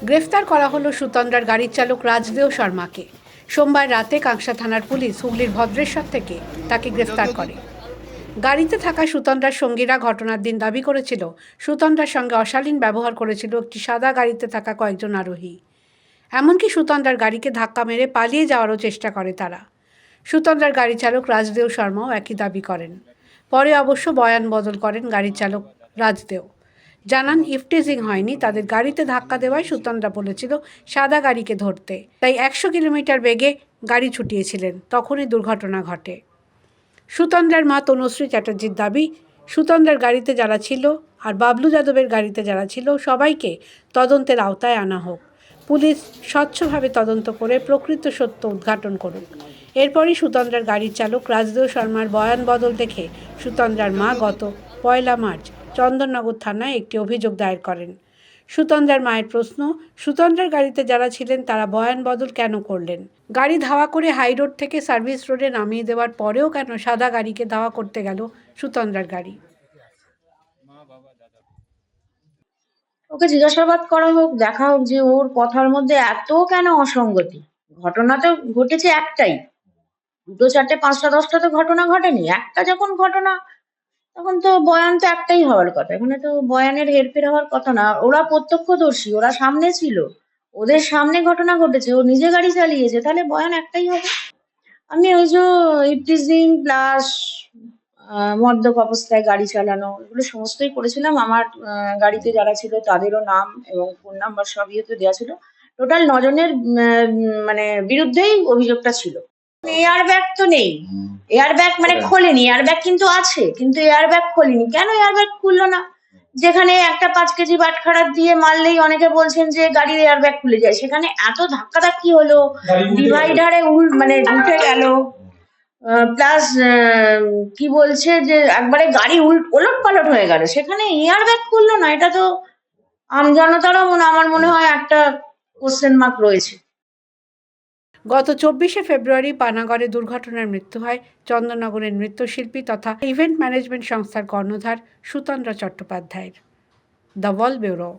গ্রেফতার করা হলো সুতন্দ্রার গাড়ির চালক রাজদেও শর্মাকে। সোমবার রাতে কাঁকসা থানার পুলিশ হুগলির ভদ্রেশ্বর থেকে তাকে গ্রেফতার করে। গাড়িতে থাকা সুতন্দ্রার সঙ্গীরা ঘটনার দিন দাবি করেছিল সুতন্দ্রার সঙ্গে অশালীন ব্যবহার করেছিল একটি সাদা গাড়িতে থাকা কয়েকজন আরোহী। এমনকি সুতন্দ্রার গাড়িকে ধাক্কা মেরে পালিয়ে যাওয়ারও চেষ্টা করে তারা। সুতন্দ্রার গাড়ি চালক রাজদেও শর্মাও একই দাবি করেন। পরে অবশ্য বয়ান বদল করেন গাড়ির চালক রাজদেও। জানান ইফটিজিং হয়নি, তাদের গাড়িতে ধাক্কা দেওয়ায় সুতন্দ্রা বলেছিল সাদা গাড়িকে ধরতে, তাই 100 কিলোমিটার বেগে গাড়ি ছুটিয়েছিলেন, তখনই দুর্ঘটনা ঘটে। সুতন্দ্রার মা তনুশ্রী চ্যাটার্জির দাবি, সুতন্দ্রার গাড়িতে যারা ছিল আর বাবলু যাদবের গাড়িতে যারা ছিল সবাইকে তদন্তের আওতায় আনা হোক। পুলিশ স্বচ্ছভাবে তদন্ত করে প্রকৃত সত্য উদ্ঘাটন করুক। এরপরই সুতন্দ্রার গাড়ির চালক রাজদেও শর্মার বয়ান বদল দেখে সুতন্দ্রার মা গত 1 মার্চ চন্দননগর থানায় একটি অভিযোগ দায়ের করেন। সুতন্দ্রার মায়ের প্রশ্ন, সুতন্দ্রার গাড়িতে যারা ছিলেন তারা বয়ান বদল কেন করলেন? গাড়ি ধাওয়া করে হাই রোড থেকে সার্ভিস রোডে নামিয়ে দেওয়ার পরেও কেন সাদা গাড়িকে ধাওয়া করতে গেল সুতন্দ্রার গাড়ি? ওকে জিজ্ঞাসাবাদ করা হোক, দেখা হোক যে ওর কথার মধ্যে এত কেন অসঙ্গতি। ঘটনা তো ঘটেছে একটাই, 2, 4, 5, 10টা তো ঘটনা ঘটেনি। একটা যখন ঘটনা তখন তো বয়ান তো একটাই হওয়ার কথা। এখানে তো বয়ানের হেরফের হওয়ার কথা না। ওরা প্রত্যক্ষদর্শী, ওরা সামনে ছিল, ওদের সামনে ঘটনা ঘটেছে, ও নিজে গাড়ি চালিয়েছে, তাহলে বয়ান একটাই হবে। আমি ওই যে ইভটিজিং প্লাস মদ্যপ অবস্থায় গাড়ি চালানো এগুলো সমস্তই করেছিলাম। আমার গাড়িতে যারা ছিল তাদেরও নাম এবং ফোন নাম্বার সব ইয়েতে দেওয়া ছিল। টোটাল 9 জনের মানে বিরুদ্ধেই অভিযোগটা ছিল। এয়ার ব্যাগ তো নেই, এয়ার ব্যাগ মানে খোলেনি, এয়ার ব্যাগ কিন্তু আছে, কিন্তু এয়ার ব্যাগ খোলেনি। কেন এয়ার ব্যাগ খুললো না? যেখানে একটা 5 কেজি বাটখারা দিয়ে মারলেই অনেকে বলছেন যে গাড়ির এয়ার ব্যাগ খুলে যায়, সেখানে এত ধাক্কাধাক্কি হলো, ডিভাইডারে মানে উঠে গেল, প্লাস কি বলছে যে একবারে গাড়ি ওলট পালট হয়ে গেল, সেখানে এয়ার ব্যাগ খুললো না। এটা তো আমজনতারও আমার মনে হয় একটা কোশ্চেন মার্ক রয়েছে। গত 24শে ফেব্রুয়ারি পানাগড়ে দুর্ঘটনায় মৃত্যু হয় চন্দননগরের নৃত্যশিল্পী তথা ইভেন্ট ম্যানেজমেন্ট সংস্থার কর্ণধার সুতন্দ্রা চট্টোপাধ্যায়ের। The wall bureau.